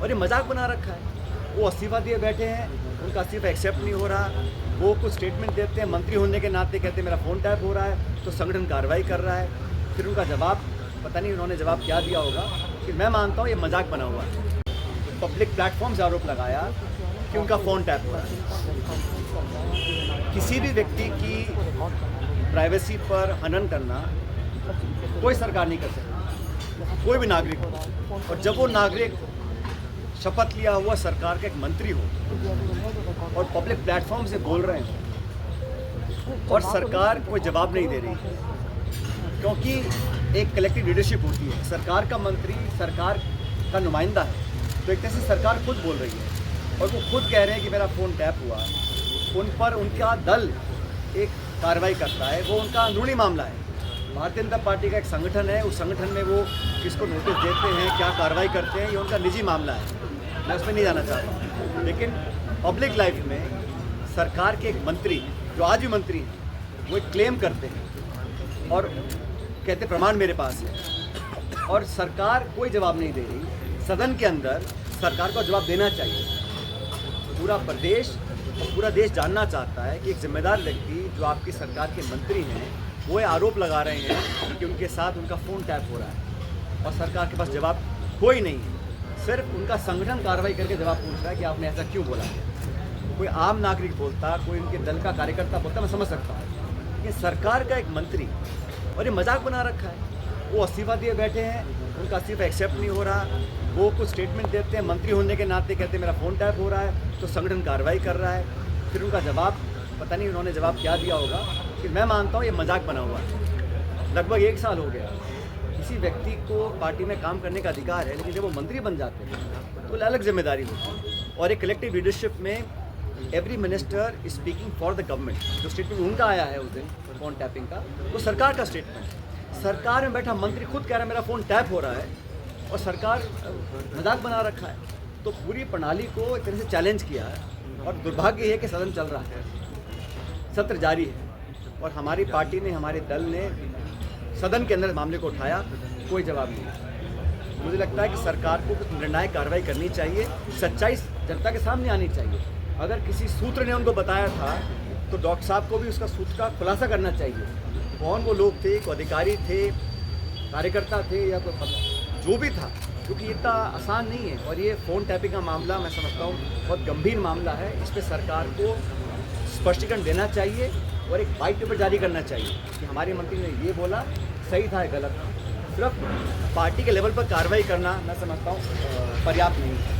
और ये मजाक बना रखा है। वो इस्तीफा दिए बैठे हैं, उनका इस्तीफा एक्सेप्ट नहीं हो रहा। वो कुछ स्टेटमेंट देते हैं, मंत्री होने के नाते कहते हैं मेरा फ़ोन टैप हो रहा है, तो संगठन कार्रवाई कर रहा है। फिर उनका जवाब पता नहीं उन्होंने जवाब क्या दिया होगा कि मैं मानता हूँ ये मजाक बना हुआ है। पब्लिक प्लेटफॉर्म से आरोप लगाया कि उनका फ़ोन टैप हो रहा है। किसी भी व्यक्ति की प्राइवेसी पर हनन करना कोई सरकार नहीं कर सकती, कोई भी नागरिक हो। और जब वो नागरिक शपथ लिया हुआ सरकार का एक मंत्री हो और पब्लिक प्लेटफॉर्म से बोल रहे हैं और सरकार कोई जवाब नहीं दे रही है, क्योंकि एक कलेक्टिव लीडरशिप होती है। सरकार का मंत्री सरकार का नुमाइंदा है, तो एक तरह से सरकार खुद बोल रही है और वो खुद कह रहे हैं कि मेरा फ़ोन टैप हुआ। उन पर उनका दल एक कार्रवाई करता है, वो उनका अंदरूनी मामला है। भारतीय जनता पार्टी का एक संगठन है, उस संगठन में वो किसको नोटिस देते हैं, क्या कार्रवाई करते हैं, ये उनका निजी मामला है, मैं उसमें नहीं जाना चाहता। लेकिन पब्लिक लाइफ में सरकार के एक मंत्री जो आज भी मंत्री हैं, वो एक क्लेम करते हैं और कहते प्रमाण मेरे पास है, और सरकार कोई जवाब नहीं दे रही। सदन के अंदर सरकार को जवाब देना चाहिए। पूरा प्रदेश और पूरा देश जानना चाहता है कि एक जिम्मेदार व्यक्ति जो आपकी सरकार के मंत्री हैं, वो आरोप लगा रहे हैं कि उनके साथ उनका फ़ोन टैप हो रहा है और सरकार के पास जवाब कोई नहीं है। सिर्फ उनका संगठन कार्रवाई करके जवाब पूछ रहा है कि आपने ऐसा क्यों बोला। कोई आम नागरिक बोलता, कोई उनके दल का कार्यकर्ता बोलता, मैं समझ सकता हूँ, लेकिन सरकार का एक मंत्री और ये मजाक बना रखा है। वो इस्तीफा दिए बैठे हैं, उनका इस्तीफा एक्सेप्ट नहीं हो रहा। वो कुछ स्टेटमेंट देते हैं, मंत्री होने के नाते कहते हैं मेरा फ़ोन टैप हो रहा है, तो संगठन कार्रवाई कर रहा है। फिर उनका जवाब पता नहीं उन्होंने जवाब क्या दिया होगा कि मैं मानता हूँ ये मजाक बना हुआ है। लगभग 1 साल हो गया। किसी व्यक्ति को पार्टी में काम करने का अधिकार है, लेकिन जब वो मंत्री बन जाते हैं तो अलग जिम्मेदारी होती है। और एक कलेक्टिव लीडरशिप में every minister speaking for the government. जो स्टेटमेंट उनका आया है उस दिन फ़ोन टैपिंग का, वो सरकार का स्टेटमेंट है। सरकार में बैठा मंत्री खुद कह रहा है मेरा फ़ोन टैप हो रहा है और सरकार मजाक बना रखा है। तो पूरी प्रणाली को एक तरह से चैलेंज किया है और दुर्भाग्य है कि सदन चल रहा है, सत्र जारी है और हमारी पार्टी ने, हमारे दल ने सदन के अंदर मामले को उठाया, कोई जवाब नहीं। मुझे लगता है कि सरकार को कुछ निर्णायक कार्रवाई करनी चाहिए, सच्चाई जनता के सामने आनी चाहिए। अगर किसी सूत्र ने उनको बताया था तो डॉक्टर साहब को भी उसका सूत्र का खुलासा करना चाहिए। कौन वो लोग थे, कोई अधिकारी थे, कार्यकर्ता थे या कोई जो भी था, क्योंकि इतना आसान नहीं है। और ये फ़ोन टैपिंग का मामला मैं समझता हूँ बहुत गंभीर मामला है। इस पर सरकार को स्पष्टीकरण देना चाहिए और एक वाइट पेपर जारी करना चाहिए कि हमारे मंत्री ने ये बोला, सही था या गलत था। सिर्फ पार्टी के लेवल पर कार्रवाई करना मैं समझता हूँ पर्याप्त नहीं है।